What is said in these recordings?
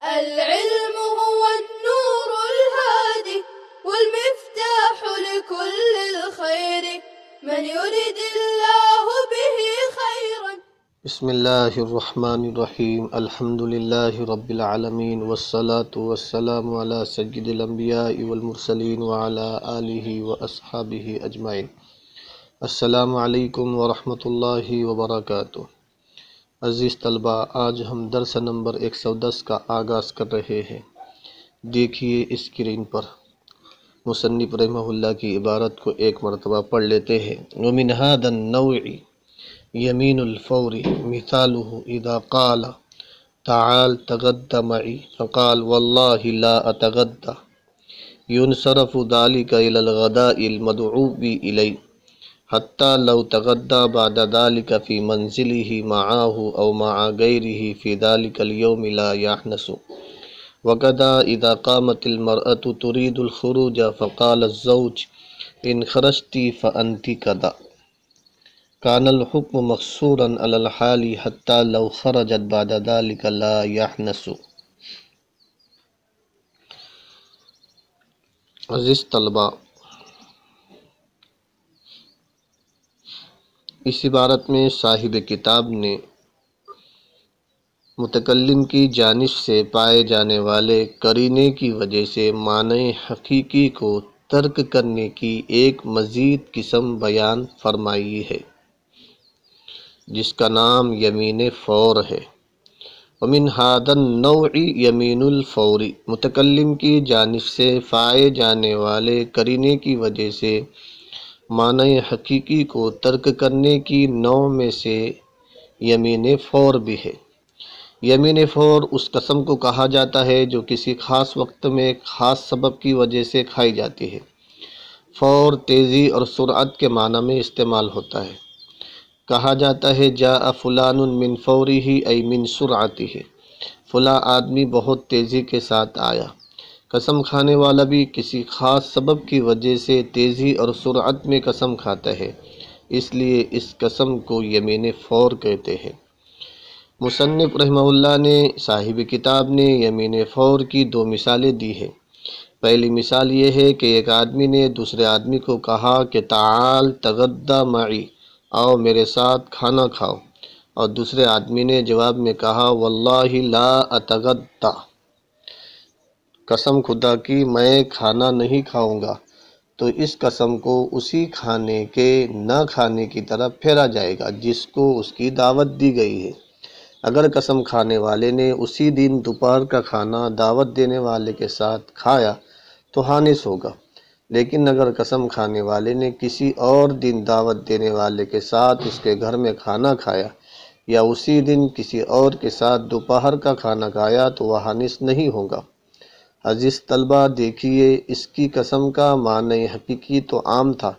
العلم هو النور الهادي والمفتاح لكل الخير من يرد الله به خيرا. بسم اللہ الرحمن الرحیم الحمد للہ رب العالمین والصلاة والسلام علی سید الانبیاء والمرسلین وعلی آلہ واصحابہ اجمعین۔ السلام علیکم ورحمۃ اللہ وبرکاتہ۔ عزیز طلبہ، آج ہم درس نمبر 110 کا آغاز کر رہے ہیں۔ دیکھیے اسکرین پر مصنف رحمہ اللہ کی عبارت کو ایک مرتبہ پڑھ لیتے ہیں۔ ومن هذا النوع یمین الفور مثالہ اذا قال تعال تغدى معي فقال والله لا اتغدى ينصرف ذلك الى الغداء المدعو إليه حتى لو تغدى بعد ذلك في منزله معه او مع غيره في ذلك اليوم لا يحنس. وكذا اذا قامت المرأة تريد الخروج فقال الزوج ان خرجت فأنت كذا كان الحكم مقصورا على الحال حتى لو خرجت بعد ذلك لا يحنس. عزیز طلبہ، اس عبارت میں صاحب کتاب نے متکلم کی جانب سے پائے جانے والے قرینے کی وجہ سے معنی حقیقی کو ترک کرنے کی ایک مزید قسم بیان فرمائی ہے، جس کا نام یمین فور ہے۔ ومن هذا النوع یمین الفور، متکلم کی جانب سے پائے جانے والے قرینے کی وجہ سے معنی حقیقی کو ترک کرنے کی نوع میں سے یمین فور بھی ہے۔ یمین فور اس قسم کو کہا جاتا ہے جو کسی خاص وقت میں خاص سبب کی وجہ سے کھائی جاتی ہے۔ فور تیزی اور سرعت کے معنی میں استعمال ہوتا ہے۔ کہا جاتا ہے جاء فلان من فورہ ای من سرعتہ، فلاں آدمی بہت تیزی کے ساتھ آیا۔ قسم کھانے والا بھی کسی خاص سبب کی وجہ سے تیزی اور سرعت میں قسم کھاتا ہے، اس لیے اس قسم کو یمین فور کہتے ہیں۔ مصنف رحمہ اللہ نے صاحب کتاب نے یمین فور کی دو مثالیں دی ہیں۔ پہلی مثال یہ ہے کہ ایک آدمی نے دوسرے آدمی کو کہا کہ تعال تغدى معي، آؤ میرے ساتھ کھانا کھاؤ، اور دوسرے آدمی نے جواب میں کہا واللہ لا اتغدى، قسم خدا کی میں کھانا نہیں کھاؤں گا، تو اس قسم کو اسی کھانے کے نہ کھانے کی طرف پھیرا جائے گا جس کو اس کی دعوت دی گئی ہے۔ اگر قسم کھانے والے نے اسی دن دوپہر کا کھانا دعوت دینے والے کے ساتھ کھایا تو حانث ہوگا، لیکن اگر قسم کھانے والے نے کسی اور دن دعوت دینے والے کے ساتھ اس کے گھر میں کھانا کھایا یا اسی دن کسی اور کے ساتھ دوپہر کا کھانا کھایا تو وہ حانث نہیں ہوگا۔ عزیز طلبہ، دیکھیے اس کی قسم کا معنی حقیقی تو عام تھا،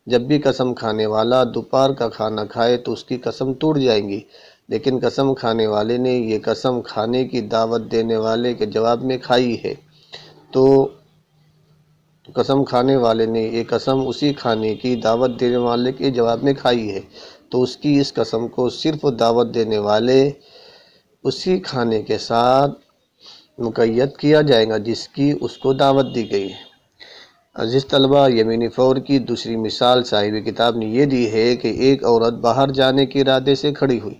جب بھی قسم کھانے والا دوپہر کا کھانا کھائے تو اس کی قسم ٹوٹ جائیں گی، لیکن قسم کھانے والے نے یہ قسم کھانے کی دعوت دینے والے کے جواب میں کھائی ہے، تو قسم کھانے والے نے یہ قسم اسی کھانے کی دعوت دینے والے کے جواب میں کھائی ہے، تو اس کی اس قسم کو صرف دعوت دینے والے اسی کھانے کے ساتھ مقید کیا جائے گا جس کی اس کو دعوت دی گئی ہے۔ عزیز طلبہ، یمین فور کی دوسری مثال صاحب کتاب نے یہ دی ہے کہ ایک عورت باہر جانے کے ارادے سے کھڑی ہوئی،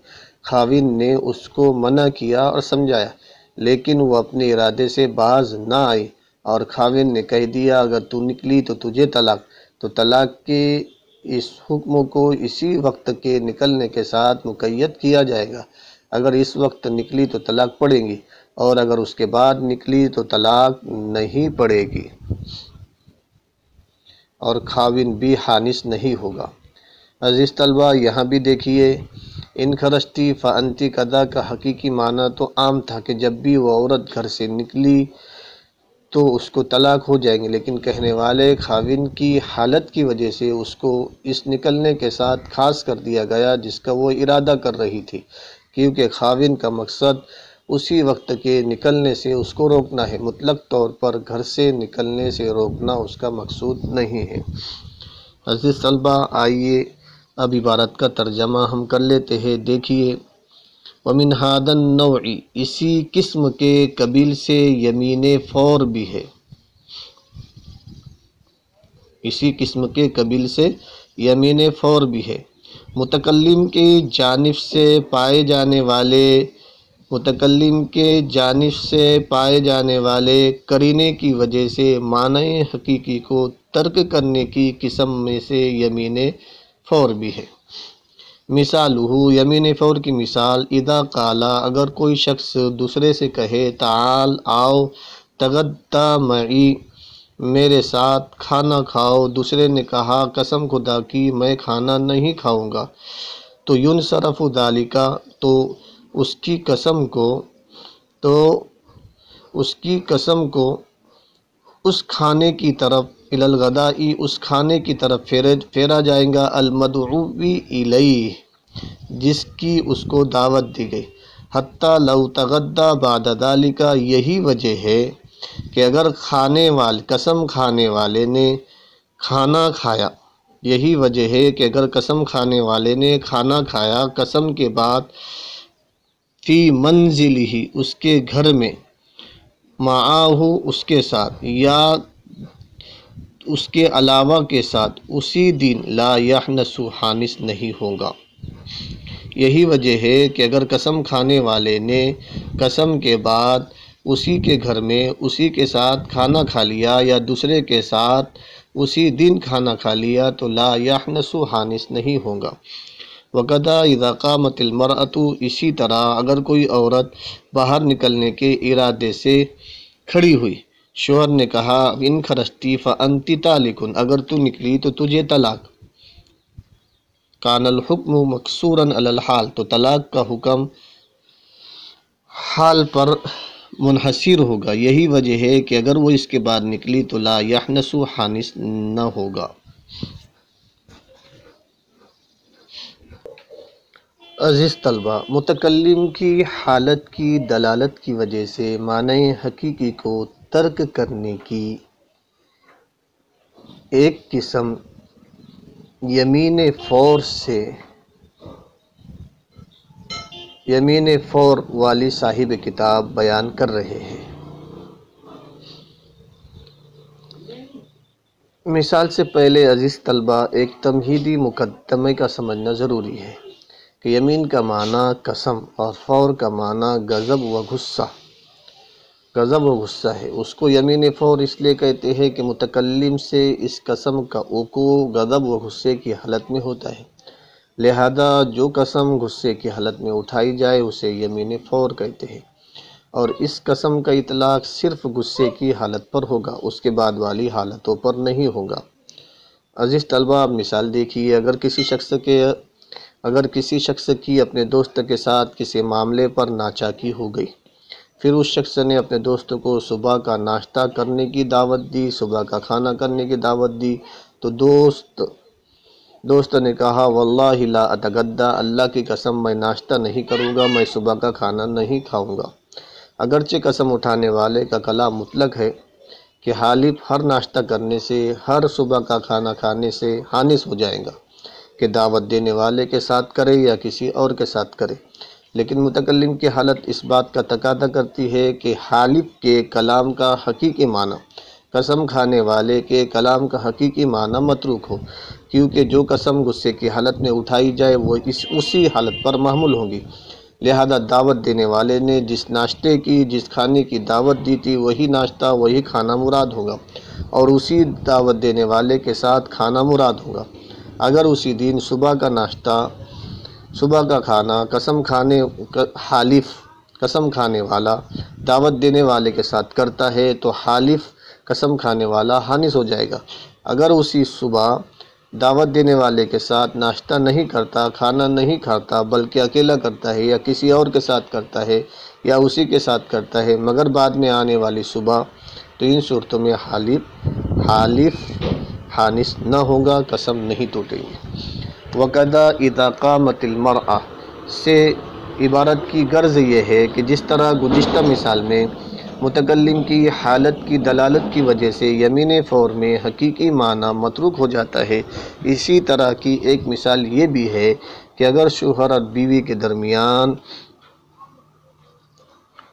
خاوند نے اس کو منع کیا اور سمجھایا، لیکن وہ اپنے ارادے سے باز نہ آئی اور خاوند نے کہہ دیا اگر تو نکلی تو تجھے طلاق، تو طلاق کے اس حکم کو اسی وقت کے نکلنے کے ساتھ مقید کیا جائے گا۔ اگر اس وقت نکلی تو طلاق پڑے گی، اور اگر اس کے بعد نکلی تو طلاق نہیں پڑے گی، اور خاوند بھی حانث نہیں ہوگا۔ عزیز طلبہ، یہاں بھی دیکھیے ان خرجتی فانتی کذا کا حقیقی معنی تو عام تھا کہ جب بھی وہ عورت گھر سے نکلی تو اس کو طلاق ہو جائیں گے، لیکن کہنے والے خاوند کی حالت کی وجہ سے اس کو اس نکلنے کے ساتھ خاص کر دیا گیا جس کا وہ ارادہ کر رہی تھی، کیونکہ خاوند کا مقصد اسی وقت کے نکلنے سے اس کو روکنا ہے، مطلق طور پر گھر سے نکلنے سے روکنا اس کا مقصود نہیں ہے۔ عزیز طلبہ، آئیے اب عبارت کا ترجمہ ہم کر لیتے ہیں۔ دیکھیے ومن هذا النوع، اسی قسم کے قبیل سے یمین فور بھی ہے، اسی قسم کے قبیل سے یمین فور بھی ہے، متکلم کی جانب سے پائے جانے والے، متکلم کے جانب سے پائے جانے والے قرینے کی وجہ سے معنی حقیقی کو ترک کرنے کی قسم میں سے یمین فور بھی ہے۔ مثالہ، یمین فور کی مثال، اذا قالا، اگر کوئی شخص دوسرے سے کہے تعال آؤ، تغدا معی، میرے ساتھ کھانا کھاؤ، دوسرے نے کہا قسم خدا کی میں کھانا نہیں کھاؤں گا، تو ینصرف ذالک، تو اس کی قسم کو اس کھانے کی طرف، الی الغداء، اس کھانے کی طرف پھیرا جائے گا، المدعو الیہ، جس کی اس کو دعوت دی گئی، حتی لو تغدا بعد ذالک، یہی وجہ ہے کہ اگر قسم کھانے والے نے کھانا کھایا، یہی وجہ ہے کہ اگر قسم کھانے والے نے کھانا کھایا قسم کے بعد، فی منزلہ، اس کے گھر میں، معاہ، اس کے ساتھ، یا اس کے علاوہ کے ساتھ، اسی دن لا یحنس، حانس نہیں ہوگا۔ یہی وجہ ہے کہ اگر قسم کھانے والے نے قسم کے بعد اسی کے گھر میں اسی کے ساتھ کھانا کھا لیا یا دوسرے کے ساتھ اسی دن کھانا کھا لیا تو لا یحنس، حانس نہیں ہوگا۔ وَقَدَا اِذَا قَامَتِ الْمَرْأَةُ، اسی طرح اگر کوئی عورت باہر نکلنے کے ارادے سے کھڑی ہوئی، شوہر نے کہا ان خرجتی فأنت طالق، اگر تو نکلی تو تجھے طلاق، کان الحکم مقصورا علی الحال، تو طلاق کا حکم حال پر منحصر ہوگا۔ یہی وجہ ہے کہ اگر وہ اس کے بعد نکلی تو لا یحنس، حانس نہ ہوگا۔ عزیز طلبہ، متکلم کی حالت کی دلالت کی وجہ سے معنی حقیقی کو ترک کرنے کی ایک قسم یمین فور والی صاحب کتاب بیان کر رہے ہیں۔ مثال سے پہلے عزیز طلبہ ایک تمہیدی مقدمے کا سمجھنا ضروری ہے کہ یمین کا معنی قسم اور فور کا معنی غضب و غصہ ہے۔ اس کو یمین فور اس لیے کہتے ہیں کہ متکلم سے اس قسم کا وقوع غضب و غصے کی حالت میں ہوتا ہے، لہذا جو قسم غصے کی حالت میں اٹھائی جائے اسے یمین فور کہتے ہیں، اور اس قسم کا اطلاق صرف غصے کی حالت پر ہوگا، اس کے بعد والی حالتوں پر نہیں ہوگا۔ عزیز طلبہ، آپ مثال دیکھیے، اگر کسی شخص کی اپنے دوست کے ساتھ کسی معاملے پر ناچاکی ہو گئی، پھر اس شخص نے اپنے دوست کو صبح کا ناشتہ کرنے کی دعوت دی، صبح کا کھانا کرنے کی دعوت دی، تو دوست نے کہا واللہ لا اتغدا، اللہ کی قسم میں ناشتہ نہیں کروں گا، میں صبح کا کھانا نہیں کھاؤں گا۔ اگرچہ قسم اٹھانے والے کا کلام مطلق ہے کہ حالف ہر ناشتہ کرنے سے، ہر صبح کا کھانا کھانے سے حانس ہو جائے گا کہ دعوت دینے والے کے ساتھ کرے یا کسی اور کے ساتھ کرے، لیکن متکلم کی حالت اس بات کا تقاضا کرتی ہے کہ حالف کے کلام کا حقیقی معنی قسم کھانے والے کے کلام کا حقیقی معنی متروک ہو، کیونکہ جو قسم غصے کی حالت میں اٹھائی جائے وہ اسی حالت پر محمول ہوگی، لہذا دعوت دینے والے نے جس ناشتے کی، جس کھانے کی دعوت دی تھی وہی ناشتہ، وہی کھانا مراد ہوگا، اور اسی دعوت دینے والے کے ساتھ کھانا مراد ہوگا۔ اگر اسی دن صبح کا ناشتہ، صبح کا کھانا حالف قسم کھانے والا دعوت دینے والے کے ساتھ کرتا ہے تو حالف قسم کھانے والا حانس ہو جائے گا۔ اگر اسی صبح دعوت دینے والے کے ساتھ ناشتہ نہیں کرتا، کھانا نہیں کھاتا، بلکہ اکیلا کرتا ہے یا کسی اور کے ساتھ کرتا ہے یا اسی کے ساتھ کرتا ہے مگر بعد میں آنے والی صبح، تو ان صورتوں میں حالف حانس نہ ہوگا، قسم نہیں ٹوٹے گی۔ وَقَدَا اِذَا قَامَتِ الْمَرْأَةُ سے عبارت کی غرض یہ ہے کہ جس طرح گزشتہ مثال میں متکلم کی حالت کی دلالت کی وجہ سے یمین فور میں حقیقی معنی متروک ہو جاتا ہے، اسی طرح کی ایک مثال یہ بھی ہے کہ اگر شوہر اور بیوی کے درمیان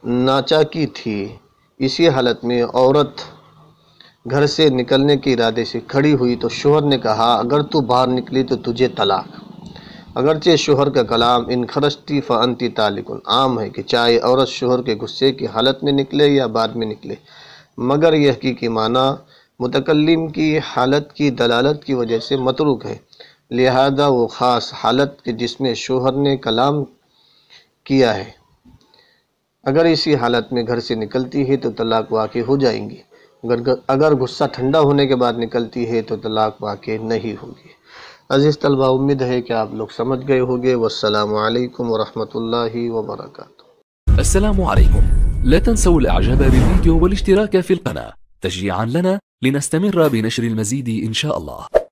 ناچاکی تھی، اسی حالت میں عورت گھر سے نکلنے کے ارادے سے کھڑی ہوئی تو شوہر نے کہا اگر تو باہر نکلی تو تجھے طلاق۔ اگرچہ شوہر کا کلام ان خرجتی فانتی طالق عام ہے کہ چاہے عورت شوہر کے غصے کی حالت میں نکلے یا بعد میں نکلے، مگر یہ حقیقی معنی متکلم کی حالت کی دلالت کی وجہ سے متروک ہے، لہذا وہ خاص حالت کہ جس میں شوہر نے کلام کیا ہے اگر اسی حالت میں گھر سے نکلتی ہے تو طلاق واقع ہو جائیں گی، اگر غصہ ٹھنڈا ہونے کے بعد نکلتی ہے تو طلاق واقع نہیں ہوگی۔ عزیز طلبہ، امید ہے کہ آپ لوگ سمجھ گئے ہوگے۔ والسلام علیکم ورحمۃ اللہ وبرکاتہ۔ السلام عليكم. لا تنسوا الاعجاب بالفيديو والاشتراك في القناة تشجيعا لنا لنستمر بنشر المزيد إن شاء الله.